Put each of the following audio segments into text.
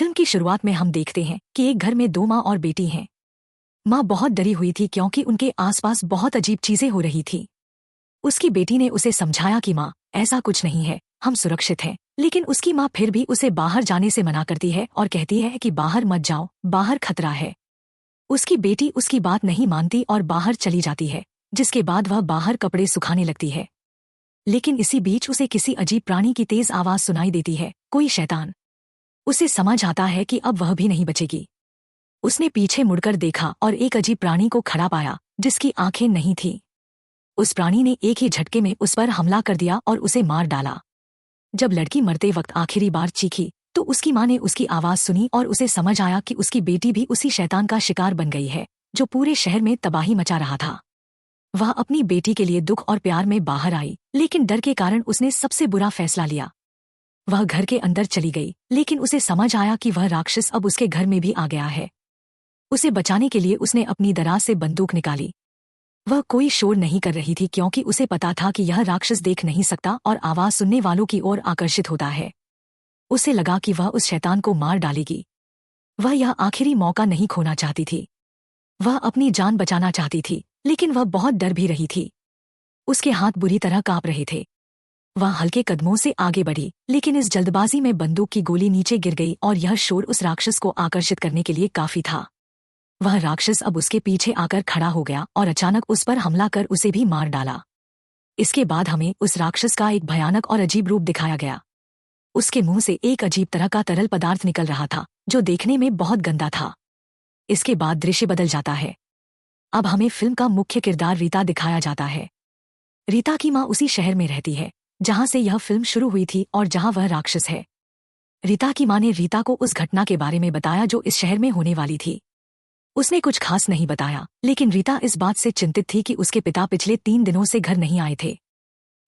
Film की शुरुआत में हम देखते हैं कि एक घर में दो माँ और बेटी हैं। माँ बहुत डरी हुई थी क्योंकि उनके आसपास बहुत अजीब चीजें हो रही थी। उसकी बेटी ने उसे समझाया कि माँ, ऐसा कुछ नहीं है, हम सुरक्षित हैं। लेकिन उसकी माँ फिर भी उसे बाहर जाने से मना करती है और कहती है कि बाहर मत जाओ, बाहर खतरा है। उसकी बेटी उसकी बात नहीं मानती और बाहर चली जाती है, जिसके बाद वह बाहर कपड़े सुखाने लगती है। लेकिन इसी बीच उसे किसी अजीब प्राणी की तेज आवाज सुनाई देती है, कोई शैतान। उसे समझ आता है कि अब वह भी नहीं बचेगी। उसने पीछे मुड़कर देखा और एक अजीब प्राणी को खड़ा पाया, जिसकी आंखें नहीं थीं। उस प्राणी ने एक ही झटके में उस पर हमला कर दिया और उसे मार डाला। जब लड़की मरते वक्त आखिरी बार चीखी तो उसकी माँ ने उसकी आवाज सुनी और उसे समझ आया कि उसकी बेटी भी उसी शैतान का शिकार बन गई है, जो पूरे शहर में तबाही मचा रहा था। वह अपनी बेटी के लिए दुख और प्यार में बाहर आई, लेकिन डर के कारण उसने सबसे बुरा फैसला लिया। वह घर के अंदर चली गई, लेकिन उसे समझ आया कि वह राक्षस अब उसके घर में भी आ गया है। उसे बचाने के लिए उसने अपनी दराज से बंदूक निकाली। वह कोई शोर नहीं कर रही थी क्योंकि उसे पता था कि यह राक्षस देख नहीं सकता और आवाज सुनने वालों की ओर आकर्षित होता है। उसे लगा कि वह उस शैतान को मार डालेगी। वह यह आखिरी मौका नहीं खोना चाहती थी। वह अपनी जान बचाना चाहती थी, लेकिन वह बहुत डर भी रही थी। उसके हाथ बुरी तरह कांप रहे थे। वह हल्के कदमों से आगे बढ़ी, लेकिन इस जल्दबाजी में बंदूक की गोली नीचे गिर गई और यह शोर उस राक्षस को आकर्षित करने के लिए काफी था। वह राक्षस अब उसके पीछे आकर खड़ा हो गया और अचानक उस पर हमला कर उसे भी मार डाला। इसके बाद हमें उस राक्षस का एक भयानक और अजीब रूप दिखाया गया। उसके मुंह से एक अजीब तरह का तरल पदार्थ निकल रहा था, जो देखने में बहुत गंदा था। इसके बाद दृश्य बदल जाता है। अब हमें फिल्म का मुख्य किरदार रीता दिखाया जाता है। रीता की माँ उसी शहर में रहती है जहां से यह फिल्म शुरू हुई थी और जहां वह राक्षस है। रीता की माँ ने रीता को उस घटना के बारे में बताया जो इस शहर में होने वाली थी। उसने कुछ खास नहीं बताया, लेकिन रीता इस बात से चिंतित थी कि उसके पिता पिछले 3 दिनों से घर नहीं आए थे।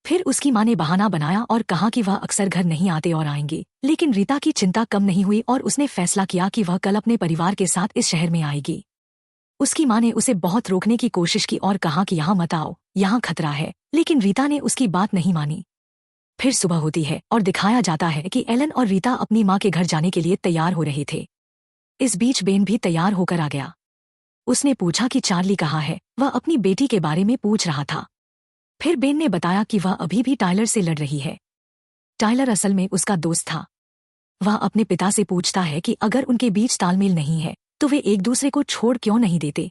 फिर उसकी माँ ने बहाना बनाया और कहा कि वह अक्सर घर नहीं आते और आएंगे, लेकिन रीता की चिंता कम नहीं हुई और उसने फैसला किया कि वह कल अपने परिवार के साथ इस शहर में आएगी। उसकी माँ ने उसे बहुत रोकने की कोशिश की और कहा कि यहाँ मत आओ, यहाँ खतरा है, लेकिन रीता ने उसकी बात नहीं मानी। फिर सुबह होती है और दिखाया जाता है कि एलन और रीता अपनी माँ के घर जाने के लिए तैयार हो रहे थे। इस बीच बेन भी तैयार होकर आ गया। उसने पूछा कि चार्ली कहाँ है। वह अपनी बेटी के बारे में पूछ रहा था। फिर बेन ने बताया कि वह अभी भी टाइलर से लड़ रही है। टाइलर असल में उसका दोस्त था। वह अपने पिता से पूछता है कि अगर उनके बीच तालमेल नहीं है तो वे एक दूसरे को छोड़ क्यों नहीं देते।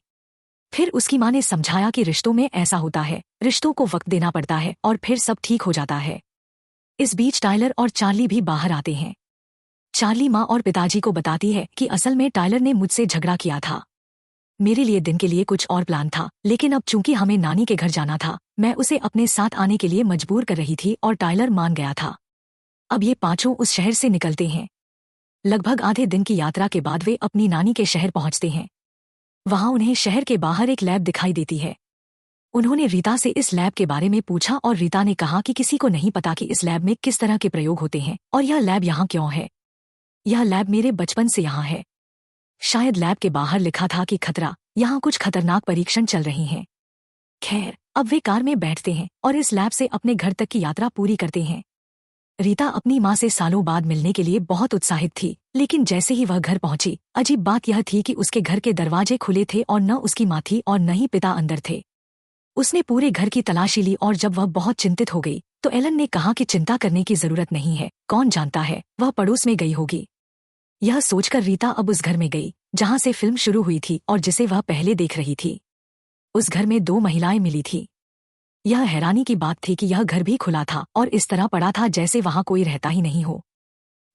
फिर उसकी माँ ने समझाया कि रिश्तों में ऐसा होता है, रिश्तों को वक्त देना पड़ता है और फिर सब ठीक हो जाता है। इस बीच टाइलर और चार्ली भी बाहर आते हैं। चार्ली माँ और पिताजी को बताती है कि असल में टाइलर ने मुझसे झगड़ा किया था। मेरे लिए दिन के लिए कुछ और प्लान था, लेकिन अब चूंकि हमें नानी के घर जाना था, मैं उसे अपने साथ आने के लिए मजबूर कर रही थी और टाइलर मान गया था। अब ये पांचों उस शहर से निकलते हैं। लगभग आधे दिन की यात्रा के बाद वे अपनी नानी के शहर पहुंचते हैं। वहां उन्हें शहर के बाहर एक लैब दिखाई देती है। उन्होंने रीता से इस लैब के बारे में पूछा और रीता ने कहा कि किसी को नहीं पता कि इस लैब में किस तरह के प्रयोग होते हैं और यह लैब यहाँ क्यों है। यह लैब मेरे बचपन से यहाँ है। शायद लैब के बाहर लिखा था कि खतरा, यहाँ कुछ खतरनाक परीक्षण चल रहे हैं। खैर, अब वे कार में बैठते हैं और इस लैब से अपने घर तक की यात्रा पूरी करते हैं। रीता अपनी माँ से सालों बाद मिलने के लिए बहुत उत्साहित थी, लेकिन जैसे ही वह घर पहुंची, अजीब बात यह थी कि उसके घर के दरवाजे खुले थे और न उसकी माँ थी और न ही पिता अंदर थे। उसने पूरे घर की तलाशी ली और जब वह बहुत चिंतित हो गई तो एलन ने कहा कि चिंता करने की जरूरत नहीं है, कौन जानता है, वह पड़ोस में गई होगी। यह सोचकर रीता अब उस घर में गई जहां से फिल्म शुरू हुई थी और जिसे वह पहले देख रही थी। उस घर में 2 महिलाएं मिली थी। यह हैरानी की बात थी कि यह घर भी खुला था और इस तरह पड़ा था जैसे वहां कोई रहता ही नहीं हो।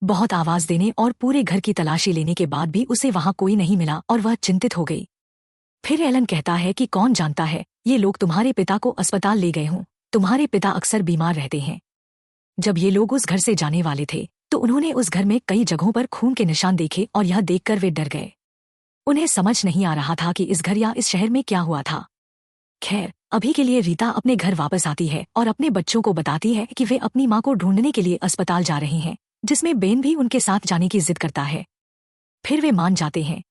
बहुत आवाज देने और पूरे घर की तलाशी लेने के बाद भी उसे वहां कोई नहीं मिला और वह चिंतित हो गई। फिर एलन कहता है कि कौन जानता है, ये लोग तुम्हारे पिता को अस्पताल ले गए हों। तुम्हारे पिता अक्सर बीमार रहते हैं। जब ये लोग उस घर से जाने वाले थे तो उन्होंने उस घर में कई जगहों पर खून के निशान देखे और यह देखकर वे डर गए। उन्हें समझ नहीं आ रहा था कि इस घर या इस शहर में क्या हुआ था। खैर, अभी के लिए रीता अपने घर वापस आती है और अपने बच्चों को बताती है कि वे अपनी माँ को ढूंढने के लिए अस्पताल जा रहे हैं, जिसमें बेन भी उनके साथ जाने की जिद करता है। फिर वे मान जाते हैं।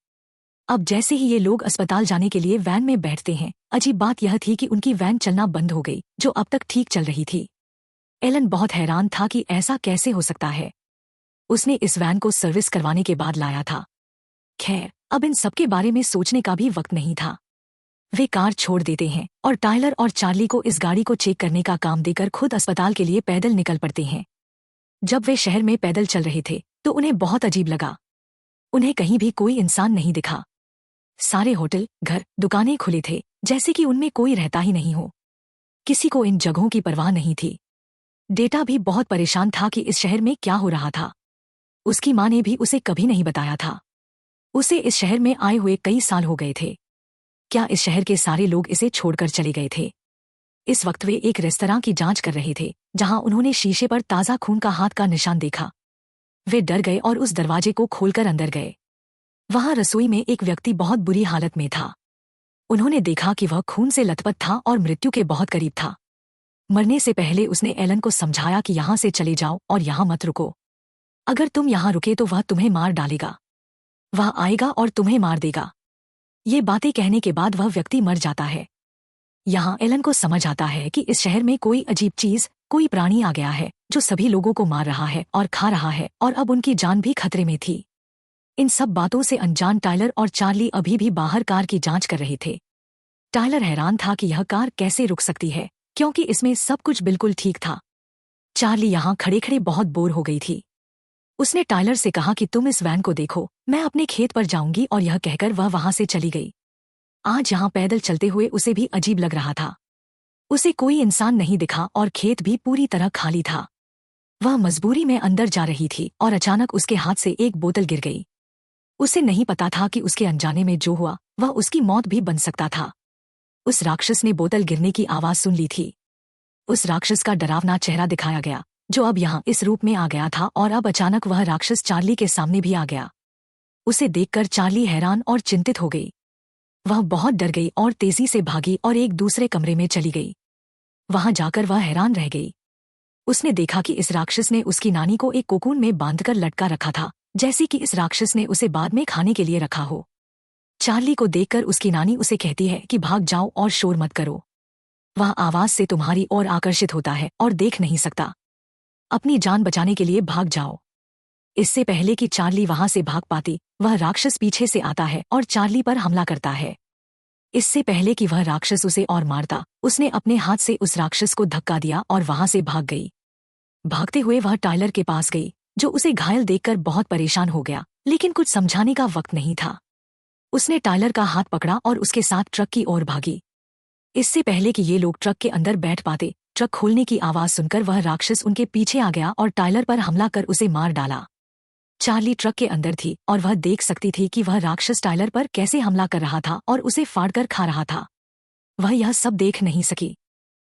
अब जैसे ही ये लोग अस्पताल जाने के लिए वैन में बैठते हैं, अजीब बात यह थी कि उनकी वैन चलना बंद हो गई, जो अब तक ठीक चल रही थी। एलन बहुत हैरान था कि ऐसा कैसे हो सकता है। उसने इस वैन को सर्विस करवाने के बाद लाया था। खैर, अब इन सब के बारे में सोचने का भी वक्त नहीं था। वे कार छोड़ देते हैं और टायलर और चार्ली को इस गाड़ी को चेक करने का काम देकर खुद अस्पताल के लिए पैदल निकल पड़ते हैं। जब वे शहर में पैदल चल रहे थे तो उन्हें बहुत अजीब लगा। उन्हें कहीं भी कोई इंसान नहीं दिखा। सारे होटल, घर, दुकानें खुले थे, जैसे कि उनमें कोई रहता ही नहीं हो। किसी को इन जगहों की परवाह नहीं थी। डेटा भी बहुत परेशान था कि इस शहर में क्या हो रहा था। उसकी माँ ने भी उसे कभी नहीं बताया था। उसे इस शहर में आए हुए कई साल हो गए थे। क्या इस शहर के सारे लोग इसे छोड़कर चले गए थे? इस वक्त वे एक रेस्तरां की जांच कर रहे थे, जहां उन्होंने शीशे पर ताज़ा खून का हाथ का निशान देखा। वे डर गए और उस दरवाजे को खोलकर अंदर गए। वहां रसोई में एक व्यक्ति बहुत बुरी हालत में था। उन्होंने देखा कि वह खून से लथपथ था और मृत्यु के बहुत करीब था। मरने से पहले उसने एलन को समझाया कि यहां से चले जाओ और यहां मत रुको। अगर तुम यहां रुके तो वह तुम्हें मार डालेगा। वह आएगा और तुम्हें मार देगा। ये बातें कहने के बाद वह व्यक्ति मर जाता है। यहाँ एलन को समझ आता है कि इस शहर में कोई अजीब चीज, कोई प्राणी आ गया है जो सभी लोगों को मार रहा है और खा रहा है, और अब उनकी जान भी खतरे में थी। इन सब बातों से अनजान टायलर और चार्ली अभी भी बाहर कार की जांच कर रहे थे। टायलर हैरान था कि यह कार कैसे रुक सकती है, क्योंकि इसमें सब कुछ बिल्कुल ठीक था। चार्ली यहाँ खड़े खड़े बहुत बोर हो गई थी। उसने टायलर से कहा कि तुम इस वैन को देखो, मैं अपने खेत पर जाऊंगी, और यह कहकर वह वहां से चली गई। आज यहाँ पैदल चलते हुए उसे भी अजीब लग रहा था। उसे कोई इंसान नहीं दिखा और खेत भी पूरी तरह खाली था। वह मजबूरी में अंदर जा रही थी और अचानक उसके हाथ से एक बोतल गिर गई। उसे नहीं पता था कि उसके अनजाने में जो हुआ वह उसकी मौत भी बन सकता था। उस राक्षस ने बोतल गिरने की आवाज सुन ली थी। उस राक्षस का डरावना चेहरा दिखाया गया, जो अब यहाँ इस रूप में आ गया था, और अब अचानक वह राक्षस चार्ली के सामने भी आ गया। उसे देखकर चार्ली हैरान और चिंतित हो गई। वह बहुत डर गई और तेजी से भागी और एक दूसरे कमरे में चली गई। वहां जाकर वह हैरान रह गई। उसने देखा कि इस राक्षस ने उसकी नानी को एक कोकून में बांधकर लटका रखा था, जैसे कि इस राक्षस ने उसे बाद में खाने के लिए रखा हो। चार्ली को देखकर उसकी नानी उसे कहती है कि भाग जाओ और शोर मत करो। वह आवाज से तुम्हारी ओर आकर्षित होता है और देख नहीं सकता। अपनी जान बचाने के लिए भाग जाओ। इससे पहले कि चार्ली वहां से भाग पाती, वह राक्षस पीछे से आता है और चार्ली पर हमला करता है। इससे पहले कि वह राक्षस उसे और मारता, उसने अपने हाथ से उस राक्षस को धक्का दिया और वहां से भाग गई। भागते हुए वह टायलर के पास गई, जो उसे घायल देखकर बहुत परेशान हो गया, लेकिन कुछ समझाने का वक्त नहीं था। उसने टायलर का हाथ पकड़ा और उसके साथ ट्रक की ओर भागी। इससे पहले कि ये लोग ट्रक के अंदर बैठ पाते, ट्रक खोलने की आवाज सुनकर वह राक्षस उनके पीछे आ गया और टायलर पर हमला कर उसे मार डाला। चार्ली ट्रक के अंदर थी और वह देख सकती थी कि वह राक्षस टायलर पर कैसे हमला कर रहा था और उसे फाड़कर खा रहा था। वह यह सब देख नहीं सकी।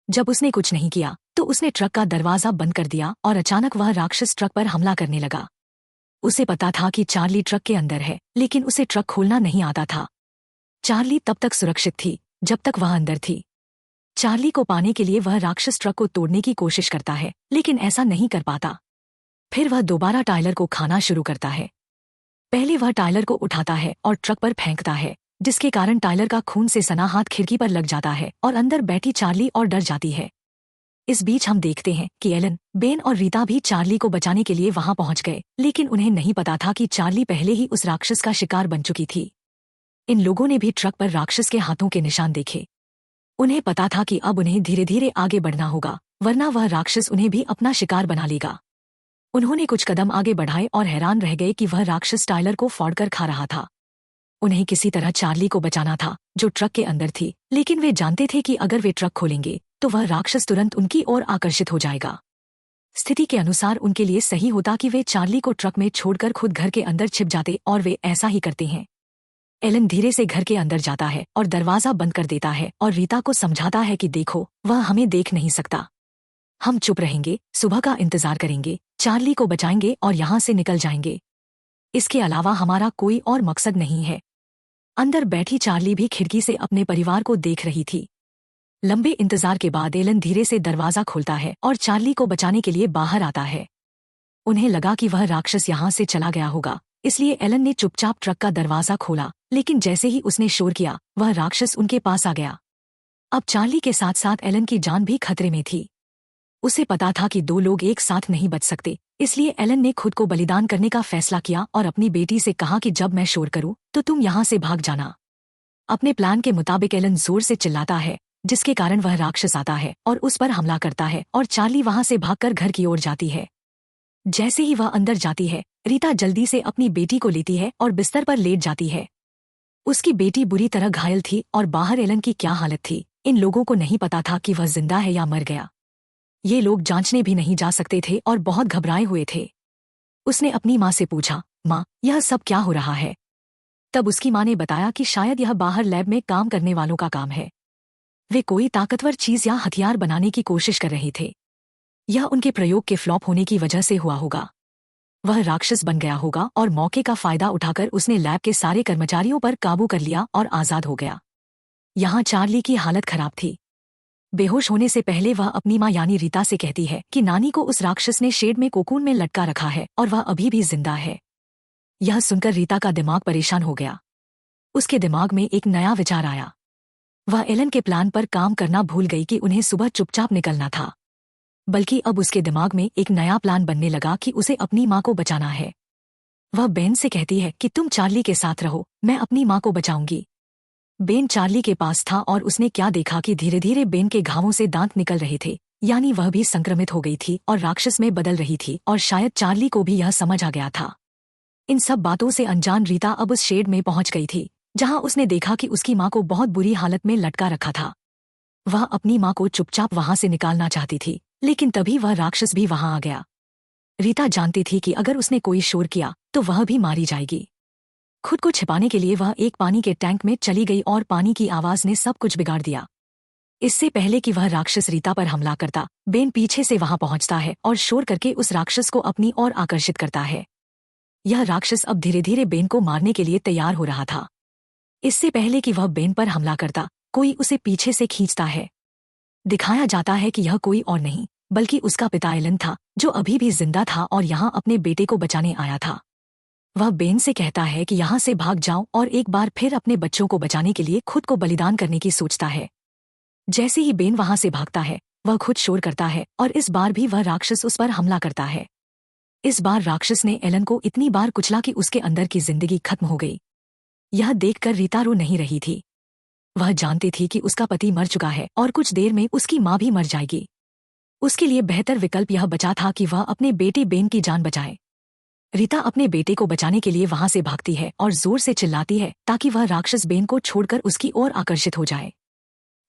जब उसने कुछ नहीं किया तो उसने ट्रक का दरवाजा बंद कर दिया और अचानक वह राक्षस ट्रक पर हमला करने लगा। उसे पता था कि चार्ली ट्रक के अंदर है, लेकिन उसे ट्रक खोलना नहीं आता था। चार्ली तब तक सुरक्षित थी जब तक वह अंदर थी। चार्ली को पाने के लिए वह राक्षस ट्रक को तोड़ने की कोशिश करता है, लेकिन ऐसा नहीं कर पाता। फिर वह दोबारा टायलर को खाना शुरू करता है। पहले वह टायलर को उठाता है और ट्रक पर फेंकता है, जिसके कारण टायलर का खून से सना हाथ खिड़की पर लग जाता है और अंदर बैठी चार्ली और डर जाती है। इस बीच हम देखते हैं कि एलन, बेन और रीता भी चार्ली को बचाने के लिए वहां पहुंच गए, लेकिन उन्हें नहीं पता था कि चार्ली पहले ही उस राक्षस का शिकार बन चुकी थी। इन लोगों ने भी ट्रक पर राक्षस के हाथों के निशान देखे। उन्हें पता था कि अब उन्हें धीरे धीरे आगे बढ़ना होगा, वरना वह राक्षस उन्हें भी अपना शिकार बना लेगा। उन्होंने कुछ कदम आगे बढ़ाए और हैरान रह गए कि वह राक्षस टायलर को फाड़कर खा रहा था। उन्हें किसी तरह चार्ली को बचाना था, जो ट्रक के अंदर थी, लेकिन वे जानते थे कि अगर वे ट्रक खोलेंगे तो वह राक्षस तुरंत उनकी ओर आकर्षित हो जाएगा। स्थिति के अनुसार उनके लिए सही होता कि वे चार्ली को ट्रक में छोड़कर खुद घर के अंदर छिप जाते, और वे ऐसा ही करते हैं। एलन धीरे से घर के अंदर जाता है और दरवाजा बंद कर देता है और रीता को समझाता है कि देखो, वह हमें देख नहीं सकता। हम चुप रहेंगे, सुबह का इंतजार करेंगे, चार्ली को बचाएंगे और यहाँ से निकल जाएंगे। इसके अलावा हमारा कोई और मकसद नहीं है। अंदर बैठी चार्ली भी खिड़की से अपने परिवार को देख रही थी। लंबे इंतजार के बाद एलन धीरे से दरवाजा खोलता है और चार्ली को बचाने के लिए बाहर आता है। उन्हें लगा कि वह राक्षस यहाँ से चला गया होगा, इसलिए एलन ने चुपचाप ट्रक का दरवाजा खोला, लेकिन जैसे ही उसने शोर किया, वह राक्षस उनके पास आ गया। अब चार्ली के साथ साथ एलन की जान भी खतरे में थी। उसे पता था कि दो लोग एक साथ नहीं बच सकते, इसलिए एलन ने खुद को बलिदान करने का फैसला किया और अपनी बेटी से कहा कि जब मैं शोर करूं तो तुम यहाँ से भाग जाना। अपने प्लान के मुताबिक एलन जोर से चिल्लाता है, जिसके कारण वह राक्षस आता है और उस पर हमला करता है और चार्ली वहां से भागकर घर की ओर जाती है। जैसे ही वह अंदर जाती है, रीता जल्दी से अपनी बेटी को लेती है और बिस्तर पर लेट जाती है। उसकी बेटी बुरी तरह घायल थी और बाहर एलन की क्या हालत थी, इन लोगों को नहीं पता था कि वह जिंदा है या मर गया। ये लोग जांचने भी नहीं जा सकते थे और बहुत घबराए हुए थे। उसने अपनी माँ से पूछा, माँ, यह सब क्या हो रहा है? तब उसकी माँ ने बताया कि शायद यह बाहर लैब में काम करने वालों का काम है। वे कोई ताकतवर चीज या हथियार बनाने की कोशिश कर रहे थे। यह उनके प्रयोग के फ्लॉप होने की वजह से हुआ होगा। वह राक्षस बन गया होगा और मौके का फायदा उठाकर उसने लैब के सारे कर्मचारियों पर काबू कर लिया और आजाद हो गया। यहाँ चार्ली की हालत खराब थी। बेहोश होने से पहले वह अपनी माँ यानी रीता से कहती है कि नानी को उस राक्षस ने शेड में कोकून में लटका रखा है और वह अभी भी जिंदा है। यह सुनकर रीता का दिमाग परेशान हो गया। उसके दिमाग में एक नया विचार आया। वह एलन के प्लान पर काम करना भूल गई कि उन्हें सुबह चुपचाप निकलना था, बल्कि अब उसके दिमाग में एक नया प्लान बनने लगा कि उसे अपनी माँ को बचाना है। वह बेन से कहती है कि तुम चार्ली के साथ रहो, मैं अपनी माँ को बचाऊंगी। बेन चार्ली के पास था और उसने क्या देखा कि धीरे धीरे बेन के घावों से दांत निकल रहे थे, यानी वह भी संक्रमित हो गई थी और राक्षस में बदल रही थी और शायद चार्ली को भी यह समझ आ गया था। इन सब बातों से अनजान रीता अब उस शेड में पहुंच गई थी, जहां उसने देखा कि उसकी माँ को बहुत बुरी हालत में लटका रखा था। वह अपनी माँ को चुपचाप वहां से निकालना चाहती थी, लेकिन तभी वह राक्षस भी वहां आ गया। रीता जानती थी कि अगर उसने कोई शोर किया तो वह भी मारी जाएगी। खुद को छिपाने के लिए वह एक पानी के टैंक में चली गई और पानी की आवाज ने सब कुछ बिगाड़ दिया। इससे पहले कि वह राक्षस रीता पर हमला करता, बेन पीछे से वहां पहुंचता है और शोर करके उस राक्षस को अपनी ओर आकर्षित करता है। यह राक्षस अब धीरे धीरे बेन को मारने के लिए तैयार हो रहा था। इससे पहले कि वह बेन पर हमला करता, कोई उसे पीछे से खींचता है। दिखाया जाता है कि यह कोई और नहीं बल्कि उसका पिता एलन था, जो अभी भी जिंदा था और यहाँ अपने बेटे को बचाने आया था। वह बेन से कहता है कि यहाँ से भाग जाओ और एक बार फिर अपने बच्चों को बचाने के लिए खुद को बलिदान करने की सोचता है। जैसे ही बेन वहां से भागता है, वह खुद शोर करता है और इस बार भी वह राक्षस उस पर हमला करता है। इस बार राक्षस ने एलन को इतनी बार कुचला कि उसके अंदर की जिंदगी खत्म हो गई। यह देखकर रीता रो नहीं रही थी। वह जानती थी कि उसका पति मर चुका है और कुछ देर में उसकी माँ भी मर जाएगी। उसके लिए बेहतर विकल्प यह बचा था कि वह अपने बेटे बेन की जान बचाए। रीता अपने बेटे को बचाने के लिए वहां से भागती है और जोर से चिल्लाती है ताकि वह राक्षस बेन को छोड़कर उसकी ओर आकर्षित हो जाए।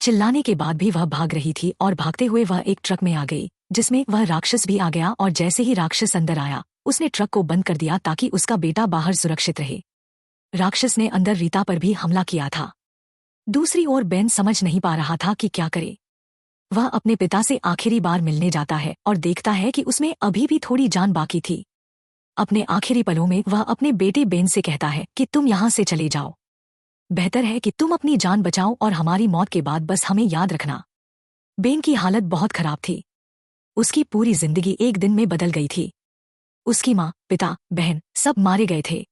चिल्लाने के बाद भी वह भाग रही थी और भागते हुए वह एक ट्रक में आ गई, जिसमें वह राक्षस भी आ गया और जैसे ही राक्षस अंदर आया, उसने ट्रक को बंद कर दिया ताकि उसका बेटा बाहर सुरक्षित रहे। राक्षस ने अंदर रीता पर भी हमला किया था। दूसरी ओर बेन समझ नहीं पा रहा था कि क्या करे। वह अपने पिता से आखिरी बार मिलने जाता है और देखता है कि उसमें अभी भी थोड़ी जान बाकी थी। अपने आखिरी पलों में वह अपने बेटे बेन से कहता है कि तुम यहाँ से चले जाओ। बेहतर है कि तुम अपनी जान बचाओ और हमारी मौत के बाद बस हमें याद रखना। बेन की हालत बहुत खराब थी। उसकी पूरी जिंदगी एक दिन में बदल गई थी। उसकी माँ, पिता, बहन सब मारे गए थे।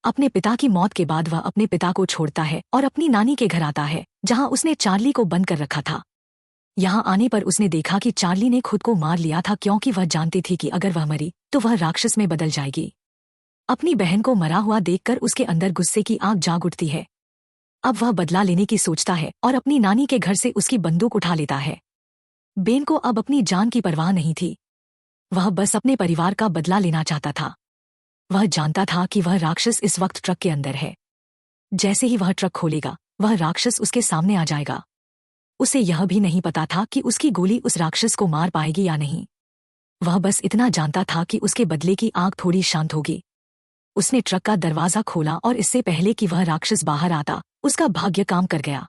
अपने पिता की मौत के बाद वह अपने पिता को छोड़ता है और अपनी नानी के घर आता है, जहाँ उसने चार्ली को बंद कर रखा था। यहाँ आने पर उसने देखा कि चार्ली ने खुद को मार लिया था, क्योंकि वह जानती थी कि अगर वह मरी तो वह राक्षस में बदल जाएगी। अपनी बहन को मरा हुआ देखकर उसके अंदर गुस्से की आग जाग उठती है। अब वह बदला लेने की सोचता है और अपनी नानी के घर से उसकी बंदूक उठा लेता है। बेन को अब अपनी जान की परवाह नहीं थी। वह बस अपने परिवार का बदला लेना चाहता था। वह जानता था कि वह राक्षस इस वक्त ट्रक के अंदर है। जैसे ही वह ट्रक खोलेगा, वह राक्षस उसके सामने आ जाएगा। उसे यह भी नहीं पता था कि उसकी गोली उस राक्षस को मार पाएगी या नहीं। वह बस इतना जानता था कि उसके बदले की आग थोड़ी शांत होगी। उसने ट्रक का दरवाजा खोला और इससे पहले कि वह राक्षस बाहर आता, उसका भाग्य काम कर गया।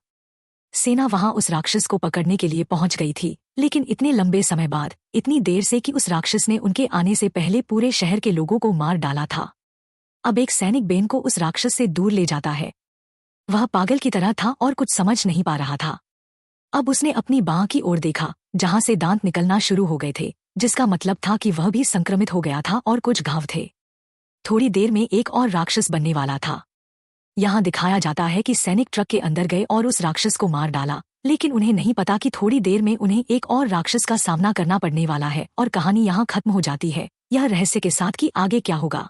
सेना वहां उस राक्षस को पकड़ने के लिए पहुंच गई थी, लेकिन इतने लंबे समय बाद, इतनी देर से कि उस राक्षस ने उनके आने से पहले पूरे शहर के लोगों को मार डाला था। अब एक सैनिक बेन को उस राक्षस से दूर ले जाता है। वह पागल की तरह था और कुछ समझ नहीं पा रहा था। अब उसने अपनी बांह की ओर देखा, जहां से दांत निकलना शुरू हो गए थे, जिसका मतलब था कि वह भी संक्रमित हो गया था और कुछ घाव थे। थोड़ी देर में एक और राक्षस बनने वाला था। यहाँ दिखाया जाता है कि सैनिक ट्रक के अंदर गए और उस राक्षस को मार डाला, लेकिन उन्हें नहीं पता कि थोड़ी देर में उन्हें एक और राक्षस का सामना करना पड़ने वाला है और कहानी यहाँ खत्म हो जाती है। यह रहस्य के साथ कि आगे क्या होगा।